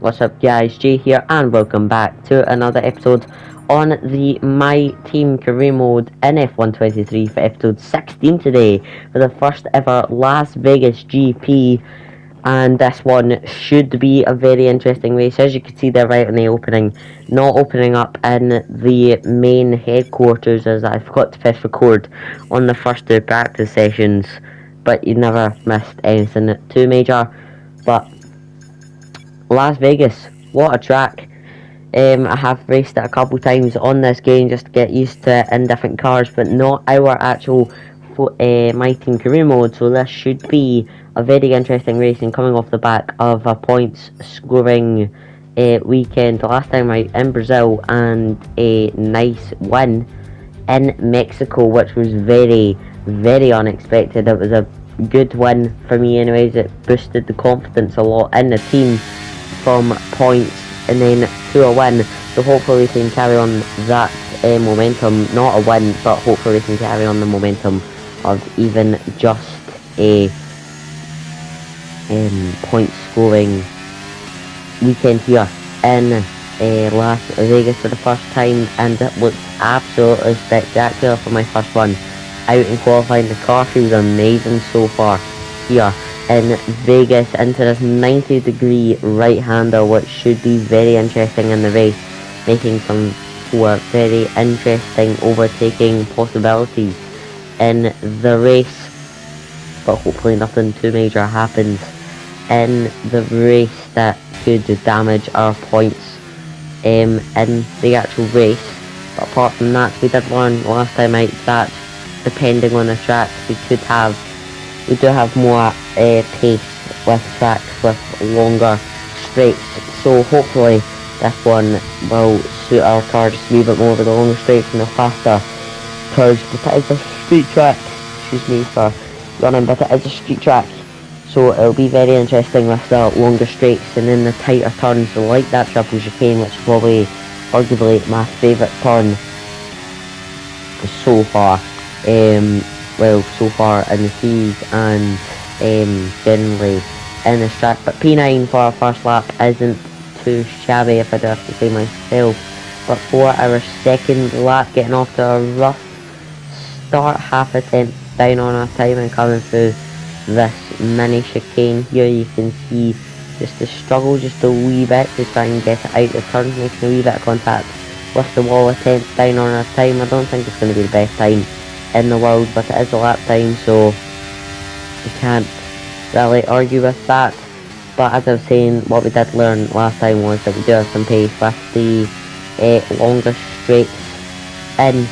What's up guys, Jay here and welcome back to another episode on the My Team Career Mode in F123 for episode 16 today for the first ever Las Vegas GP, and this one should be a very interesting race. As you can see there right in the opening, not opening up in the main headquarters as I forgot to press record on the first two practice sessions, but you never missed anything too major. But Las Vegas, what a track. I have raced it a couple times on this game just to get used to it in different cars, but not our actual My Team Career mode, so this should be a very interesting racing coming off the back of a points scoring weekend last time out in Brazil and a nice win in Mexico, which was very, very unexpected. It was a good win for me anyways. It boosted the confidence a lot in the team from points and then to a win, so hopefully we can carry on that momentum, not a win, but hopefully we can carry on the momentum of even just a point scoring weekend here in Las Vegas for the first time, and it looks absolutely spectacular for my first one out in qualifying. The car feels amazing so far here in Vegas into this 90-degree right-hander, which should be very interesting in the race, making some very interesting overtaking possibilities in the race, but hopefully nothing too major happens in the race that could damage our points in the actual race. But apart from that, we did learn last time out that depending on the track we do have more pace with tracks with longer straights, so hopefully this one will suit our car just a wee bit more with the longer straights and the faster curves, but it is a street track, excuse me for running, but it is a street track, so it'll be very interesting with the longer straights and then the tighter turns, like that triple chicane, which is probably arguably my favourite turn so far. So far in the series and generally in this track, but P9 for our first lap isn't too shabby if I do have to say myself. But for our second lap, getting off to a rough start, half a tenth down on our time and coming through this mini chicane here, you can see just the struggle just a wee bit to try and get it out the turn, making a wee bit of contact with the wall, a tenth down on our time. I don't think it's going to be the best time in the world, but it is a lap time, so we can't really argue with that. But as I was saying, what we did learn last time was that we do have some pace with the longer straights in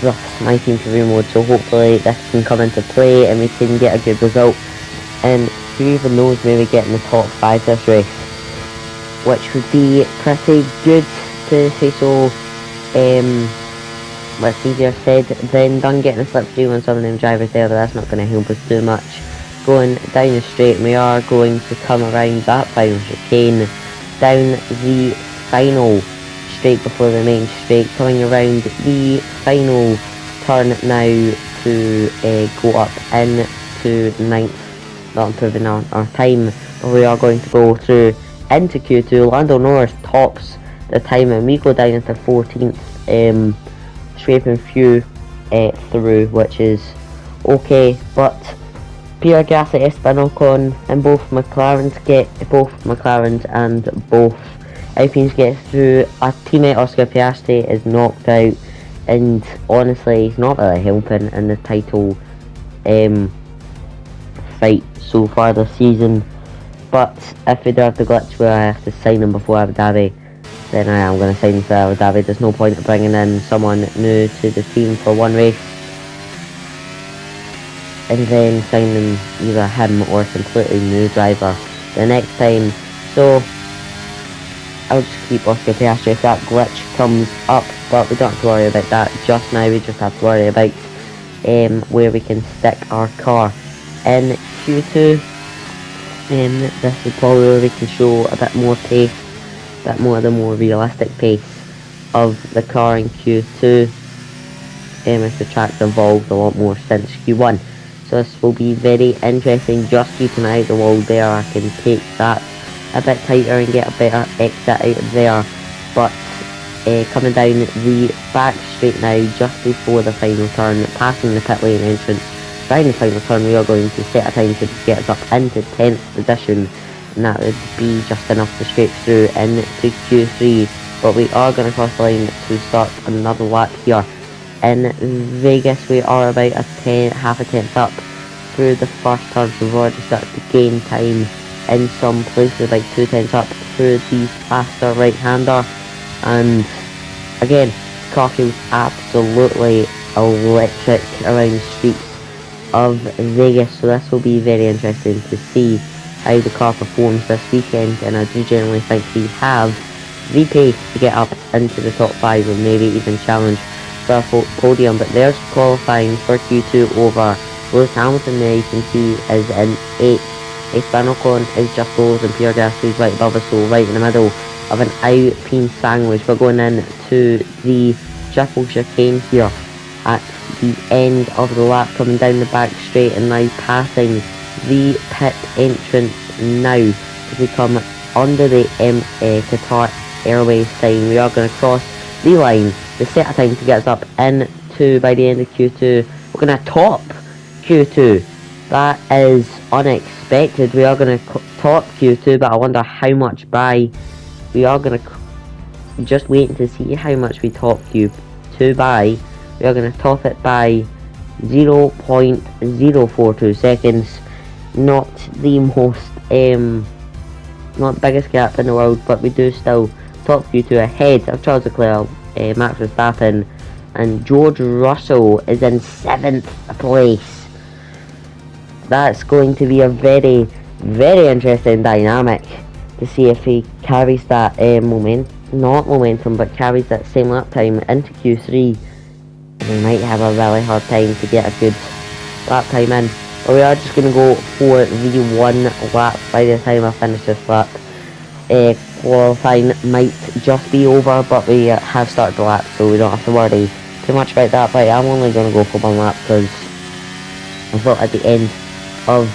the My Team Career mode, so hopefully this can come into play and we can get a good result, and who even knows, maybe get in the top 5 this race, which would be pretty good to say so. Much easier said than done getting a slipstream on some of them drivers there, but that's not going to help us too much. Going down the straight, we are going to come around that final chicane, down the final straight before the main straight, coming around the final turn now to go up into 9th, not improving our time, but we are going to go through into Q2. Lando Norris tops the time and we go down into 14th, scraping few through, which is okay, but Pierre Gasly, Esteban Ocon and both McLarens and both Alpines get through. Our teammate Oscar Piastri is knocked out, and honestly he's not really helping in the title fight so far this season. But if we do have the glitch where I have to sign him before Abu Dhabi, then I am going to sign for Abu Dhabi. There's no point in bringing in someone new to the team for one race and then signing either him or a completely new driver the next time. So I'll just keep Oscar Piastri if that glitch comes up, but we don't have to worry about that just now. We just have to worry about where we can stick our car in Q2. This is probably where we can show a bit more pace, a bit more of the more realistic pace of the car in Q2, as the track's evolved a lot more since Q1. So this will be very interesting. Just keep an eye on the wall there. I can take that a bit tighter and get a better exit out of there. But coming down the back straight now, just before the final turn, passing the pit lane entrance, round the final turn, we are going to set a time to get us up into 10th position, and that would be just enough to scrape through into Q3. But we are going to cross the line to start another lap here in Vegas. We are about half a tenth up through the first turn, so we've already started to gain time in some places, about 2 tenths up through the faster right-hander. And again, car feels absolutely electric around the streets of Vegas, so this will be very interesting to see how the car performs this weekend, and I do generally think we have the pace to get up into the top 5 and maybe even challenge for a podium. But there's qualifying for Q2 over. Lewis Hamilton, there you can see, is in 8th. Esteban Ocon is just lower than Pierre Gasly's right above us, so right in the middle of an Alpine sandwich. We're going in to the triple chicane here at the end of the lap, coming down the back straight and now passing the pit entrance now as we come under the Qatar Airways sign. We are going to cross the line to set a time to get us up into, by the end of Q2, we're going to top Q2. That is unexpected. We are going to top Q2, but I wonder how much by. We are going to just waiting to see how much we top Q2 by. We are going to top it by 0.042 seconds. Not the most, not the biggest gap in the world, but we do still top Q2 ahead of Charles Leclerc, Max Verstappen, and George Russell is in 7th place. That's going to be a very, very interesting dynamic to see if he carries that momentum, but carries that same lap time into Q3. We might have a really hard time to get a good lap time in. But we are just going to go for the 1 lap by the time I finish this lap. Qualifying might just be over, but we have started the lap, so we don't have to worry too much about that. But I'm only going to go for 1 lap because I thought at the end of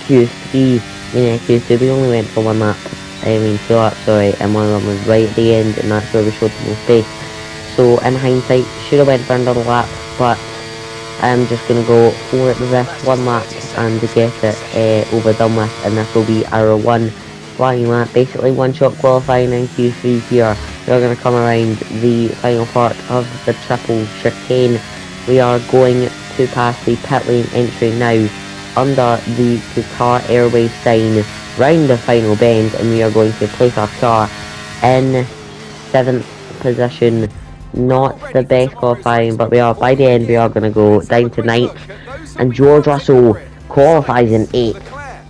Q3, Q2, we only went for 1 lap. 2 laps, sorry, and one of them was right at the end, and that's where we showed the most pace. So in hindsight, should have went for another lap, but I'm just going to go for this 1 lap and to get it over done with, and this will be our 1 flying lap, basically 1-shot qualifying in Q3 here. We're going to come around the final part of the triple chicane. We are going to pass the pit lane entry now under the Qatar Airways sign, round the final bend, and we are going to place our car in 7th position. Not the best qualifying, but we are, by the end, we are going to go down to 9th, and George Russell qualifies in 8th.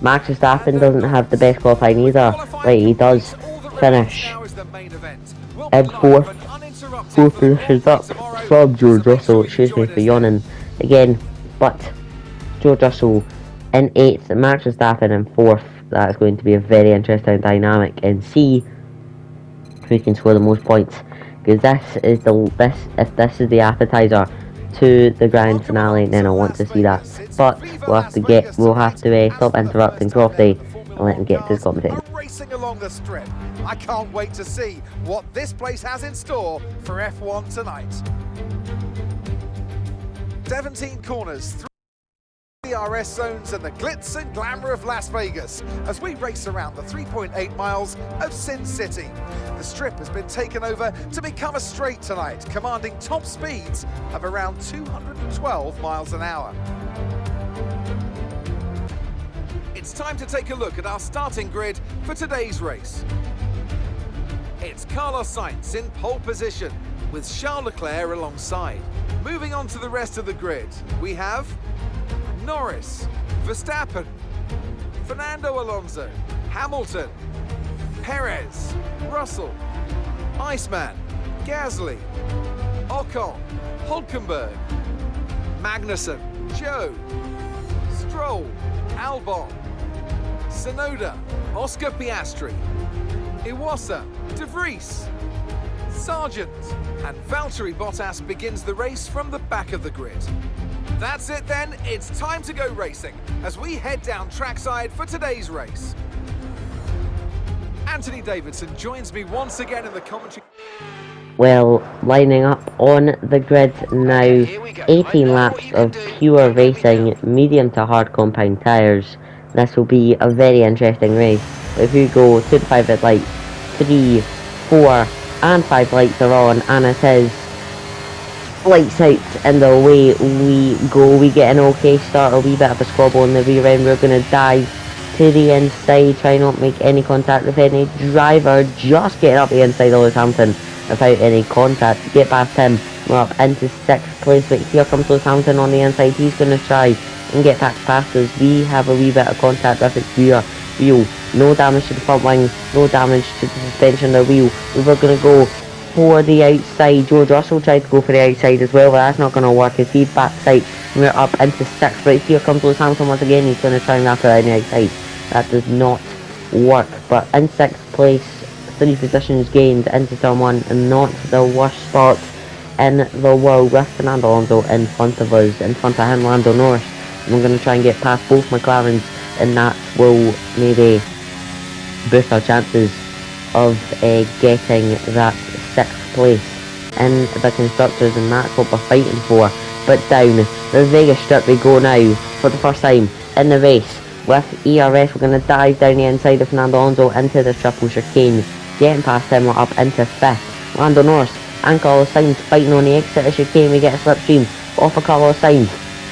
Max Verstappen doesn't have the best qualifying either. Right, he does finish in 4th positions up from George Russell, excuse me for yawning again, but George Russell in 8th, Max Verstappen in 4th. That is going to be a very interesting dynamic, and see who can score the most points, because if this is the appetizer to the grand finale, then I want to see that. But we'll have to stop interrupting Crofty and let him get to his competition. Racing along the strip. I can't wait to see what this place has in store for F1 tonight. 17 corners, 3 DRS zones and the glitz and glamour of Las Vegas as we race around the 3.8 miles of Sin City. The strip has been taken over to become a straight tonight, commanding top speeds of around 212 miles an hour. It's time to take a look at our starting grid for today's race. It's Carlos Sainz in pole position with Charles Leclerc alongside. Moving on to the rest of the grid, we have Norris, Verstappen, Fernando Alonso, Hamilton, Perez, Russell, Iceman, Gasly, Ocon, Hulkenberg, Magnussen, Joe, Stroll, Albon, Tsunoda, Oscar Piastri, Iwasa, De Vries, Sargent, and Valtteri Bottas begins the race from the back of the grid. That's it then, it's time to go racing as we head down trackside for today's race. Anthony Davidson joins me once again in the commentary. Well, lining up on the grid now, 18 laps of pure racing, medium to hard compound tyres. This will be a very interesting race. If we go 2 to 5 red lights, 3, 4 and 5 lights are on, and it is lights out and away we go. We get an okay start, a wee bit of a squabble in the rear end. We're going to dive to the inside, try not make any contact with any driver, just getting up the inside of Lewis Hamilton without any contact. Get past him, we're up into 6th place, but here comes Lewis Hamilton on the inside. He's going to try and get back past us. We have a wee bit of contact with its rear wheel. No damage to the front wing, no damage to the suspension of the wheel. We were going to go for the outside. George Russell tried to go for the outside as well, but that's not going to work as he backs out. We're up into 6th, right here comes Lewis Hamilton once again. He's going to try and wrap it around the outside. That does not work, but in 6th place, 3 positions gained into turn 1, and not the worst spot in the world, with Fernando Alonso in front of us, in front of him Lando Norris. And we're going to try and get past both McLarens, and that will maybe boost our chances of getting that 6th place in the constructors, and that's what we're fighting for. But down the Vegas strip we go now for the first time in the race with ERS. We're going to dive down the inside of Fernando Alonso into the triple chicane. Getting past him, we're up into 5th. Lando Norris and Carlos Sainz fighting on the exit of chicane. We get a slipstream off of Carlos Sainz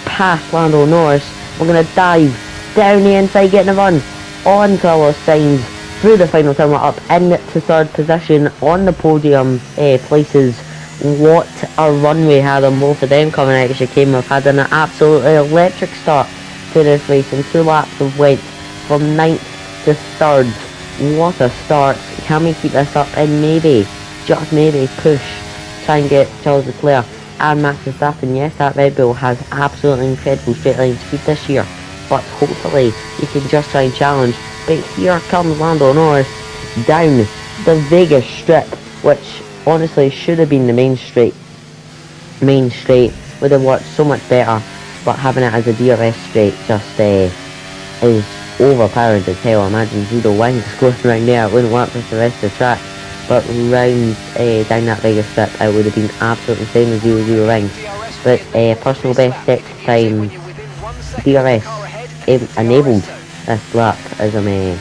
past Lando Norris. We're going to dive down the inside, getting a run on Carlos Sainz through the final turn. We're up into 3rd position on the podium places. What a run we had on both of them coming out of chicane. We've had an absolutely electric start to this race, and 2 laps have went from 9th to 3rd. What a start. Can we keep this up and maybe, just maybe, push, try and get Charles Leclerc and Max Verstappen? Yes, that Red Bull has absolutely incredible straight line speed this year, but hopefully you can just try and challenge. But here comes Lando Norris down the Vegas strip, which honestly should have been the main straight. Main straight would have worked so much better, but having it as a DRS straight just is overpowered as hell. Imagine 0 wings going around there. It wouldn't work with the rest of the track, but round down that Vegas strip it would have been absolutely insane with 0 wings. But personal best 6th time DRS enabled this lap, as I'm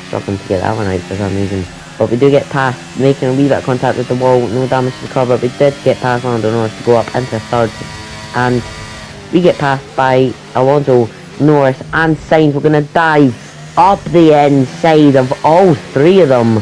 struggling to get that one out for some reason. But we do get past, making a wee bit of contact with the wall, no damage to the car, but we did get past Lando Norris to go up into 3rd, and we get passed by Alonso, Norris and Sainz. We're going to dive up the inside of all 3 of them.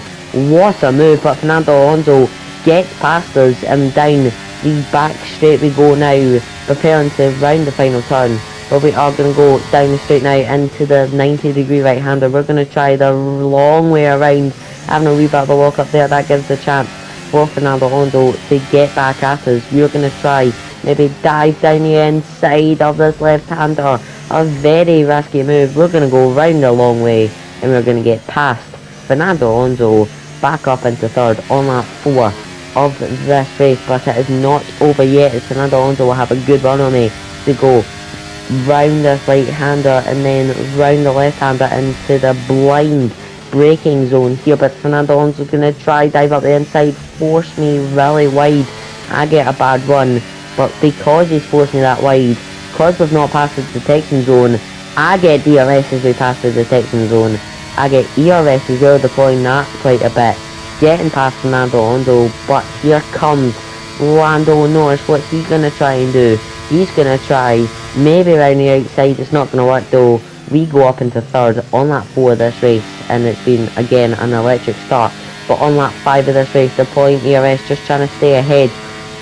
What a move, but Fernando Alonso gets past us, and down the back straight we go now, preparing to round the final turn. But we are going to go down the straight now into the 90-degree right-hander. We're going to try the long way around, having a wee bit of a walk up there. That gives the chance for Fernando Alonso to get back at us. We're going to try maybe dive down the inside of this left-hander. A very risky move. We're going to go round the long way, and we're going to get past Fernando Alonso back up into 3rd on lap 4 of this race. But it is not over yet, as Fernando Alonso will have a good run on me to go round this right-hander and then round the left-hander into the blind braking zone here. But Fernando Alonso's going to try dive up the inside, force me really wide. I get a bad run, but because he's forced me that wide, because we've not passed the detection zone, I get DRS as we pass the detection zone. I get ERS as well, deploying that quite a bit, getting past Fernando Alonso. But here comes Lando Norris. What's he going to try and do? He's going to try maybe around the outside. It's not going to work though. We go up into 3rd on lap 4 of this race, and it's been again an electric start. But on lap 5 of this race, deploying ERS, just trying to stay ahead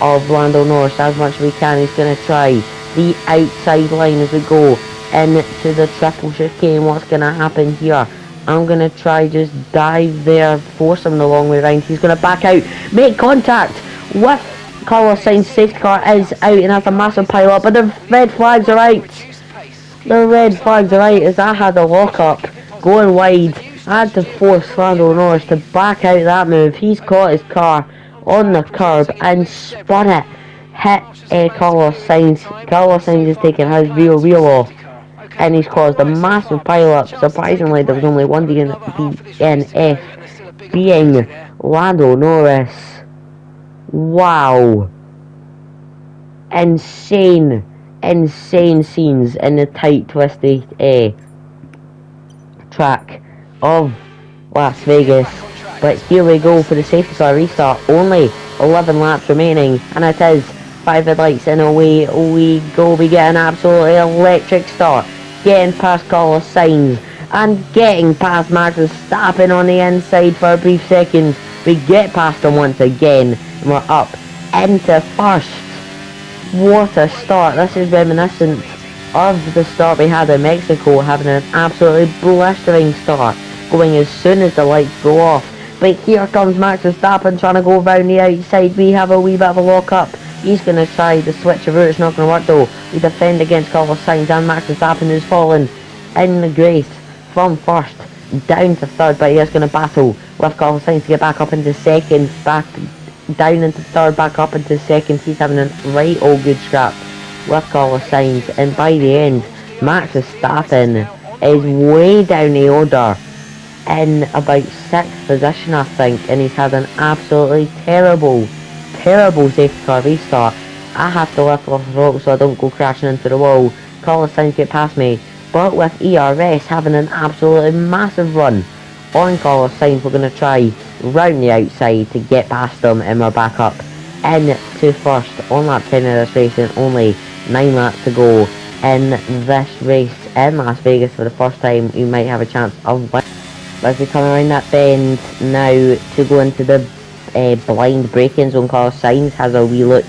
of Lando Norris as much as we can. He's going to try the outside line as we go into the triple chicane. What's going to happen here? I'm going to try just dive there, force him the long way round. He's going to back out, make contact with Carlos Sainz. Safety car is out, and that's a massive pile up, but the red flags are out. The red flags are out as I had a lock up going wide. I had to force Lando Norris to back out that move. He's caught his car on the curb and spun it. Hit Carlos Sainz. Carlos Sainz is taking his rear wheel off, and he's caused a massive pile up. Surprisingly, there was only one DNF being Lando Norris. Wow. Insane scenes in the tight, twisty track of Las Vegas. But here we go for the safety car restart. Only 11 laps remaining, and it is 5 red lights, and away we go. We get an absolutely electric start, getting past Carlos Sainz and getting past Max Verstappen on the inside for a brief second. We get past him once again, and we're up into first. What a start. This is reminiscent of the start we had in Mexico, having an absolutely blistering start, going as soon as the lights go off. But here comes Max Verstappen trying to go round the outside. We have a wee bit of a lock up. He's going to try the switch of route. It's not going to work though. We defend against Carlos Sainz, and Max Verstappen who's fallen in the grace from first down to third, but he is going to battle with Carlos Sainz to get back up into second, back down into third, back up into second. He's having a right old good scrap with Carlos Sainz, and by the end Max Verstappen is way down the order in about 6th position I think, and he's had an absolutely terrible safety car restart. I have to lift off the rope so I don't go crashing into the wall. Carlos Sainz get past me, but with ERS having an absolutely massive run on Carlos Sainz, we're going to try round the outside to get past him, and we're back up into first on lap 10 of this race, and only 9 laps to go in this race in Las Vegas. For the first time we might have a chance of winning. As we come around that bend now to go into the blind braking zone, Carlos Sainz has a wee look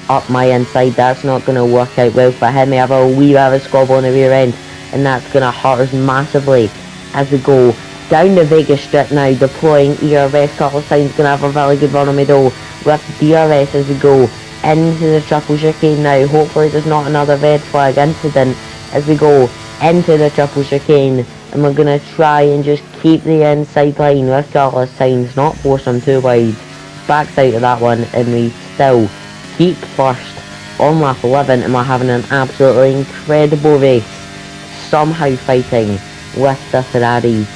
up my inside. That's not going to work out well for him. We have a wee bit of a squabble on the rear end, and that's going to hurt us massively as we go down the Vegas strip now, deploying ERS. Carlos Sainz going to have a really good run on me though with DRS as we go into the triple chicane now. Hopefully there's not another red flag incident as we go into the triple chicane, and we're going to try and just keep the inside line with Carlos Sainz, not force him too wide. Backs out of that one, and we still keep first on lap 11, and we're having an absolutely incredible race, somehow fighting with the Ferraris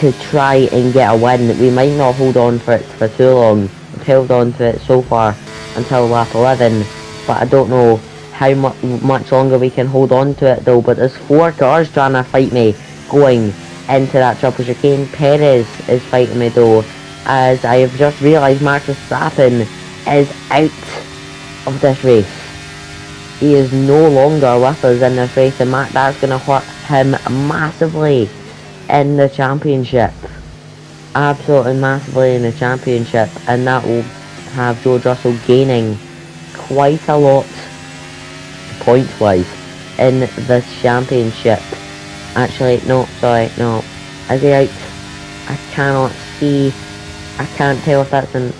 to try and get a win. We might not hold on for it for too long. We've held on to it so far until lap 11, but I don't know how much longer we can hold on to it though. But there's 4 cars trying to fight me going into that triple chicane. Perez is fighting me though, as I have just realised Max Verstappen is out of this race. He is no longer with us in this race, and that's going to hurt him massively in the championship. Absolutely massively in the championship, and that will have George Russell gaining quite a lot points wise in this championship. Actually, no, sorry, no. Is he out? I cannot see. I can't tell if that's an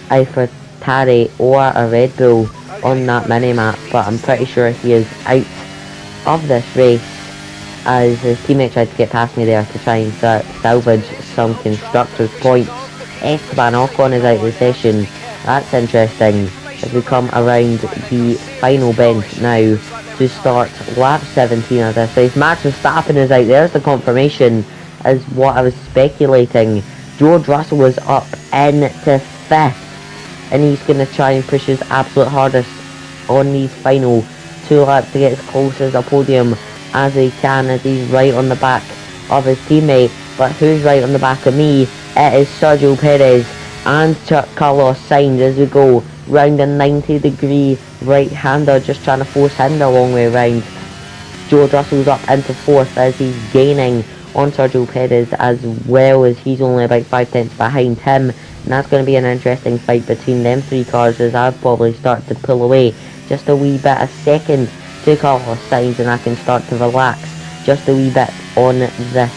AlphaTauri or a Red Bull on that mini-map, but I'm pretty sure he is out of this race, as his teammate tried to get past me there to try and salvage some constructors' points. Esteban Ocon is out of the session. That's interesting as we come around the final bend now to start lap 17 of this race. Max Verstappen is out. There's the confirmation as what I was speculating. George Russell was up into 5th, and he's going to try and push his absolute hardest on these final 2 laps to get as close as a podium as he can, as he's right on the back of his teammate. But who's right on the back of me? It is Sergio Perez and Carlos Sainz as we go round a 90-degree right-hander, just trying to force him the long way round. George Russell's up into 4th as he's gaining on Sergio Perez, as well as he's only about 5 tenths behind him, and that's going to be an interesting fight between them 3 cars, as I've probably started to pull away just a wee bit a second to Carlos Sainz, and I can start to relax just a wee bit on this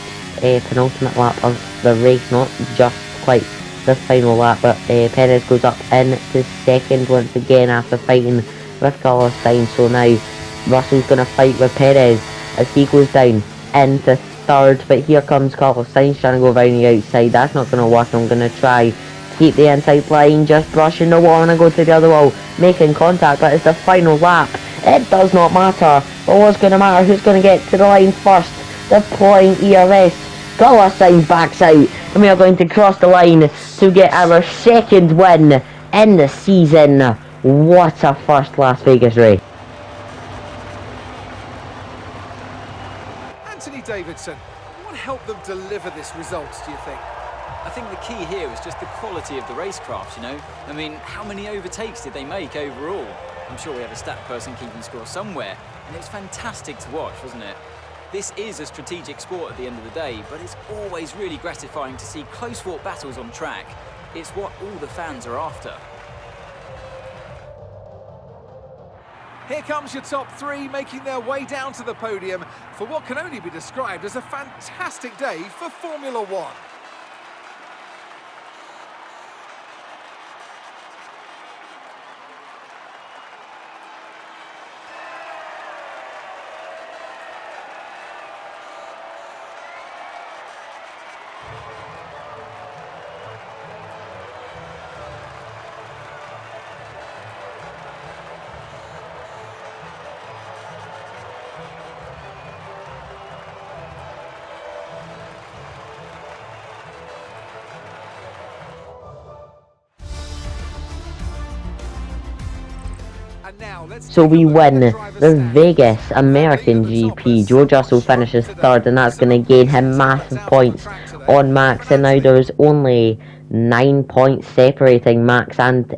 penultimate lap of the race, not just quite the final lap, but Perez goes up into 2nd once again after fighting with Carlos Sainz. So now Russell's going to fight with Perez as he goes down into 3rd, but here comes Carlos Sainz trying to go around the outside. That's not going to work. I'm going to try keep the inside line, just brushing the wall, and I go to the other wall, making contact, but it's the final lap. It does not matter, but what's going to matter? Who's going to get to the line first? Deploying ERS Colour sign backs out, and we are going to cross the line to get our second win in the season. What a first Las Vegas race. Anthony Davidson, what helped them deliver this result, do you think? I think the key here was just the quality of the racecraft, you know? I mean, how many overtakes did they make overall? I'm sure we have a stat person keeping score somewhere, and it was fantastic to watch, wasn't it? This is a strategic sport at the end of the day, but it's always really gratifying to see close-fought battles on track. It's what all the fans are after. Here comes your top three making their way down to the podium for what can only be described as a fantastic day for Formula One. So we win the Vegas American GP. George Russell finishes third, and that's going to gain him massive points on Max. And now there's only 9 points separating Max and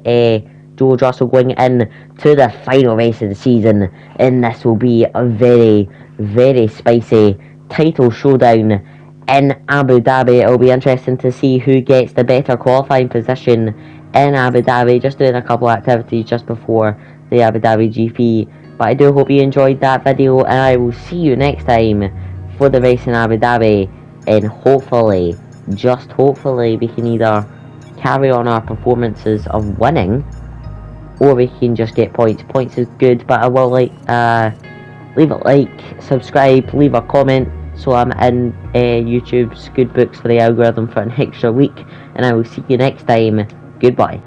George Russell going in to the final race of the season. And this will be a very, very spicy title showdown in Abu Dhabi. It'll be interesting to see who gets the better qualifying position in Abu Dhabi. Just doing a couple of activities just before the Abu Dhabi GP. But I do hope you enjoyed that video, and I will see you next time for the race in Abu Dhabi. And hopefully, just hopefully, we can either carry on our performances of winning, or we can just get points. Points is good, but I will leave a like, subscribe, leave a comment, so I'm in YouTube's good books for the algorithm for an extra week. And I will see you next time. Goodbye.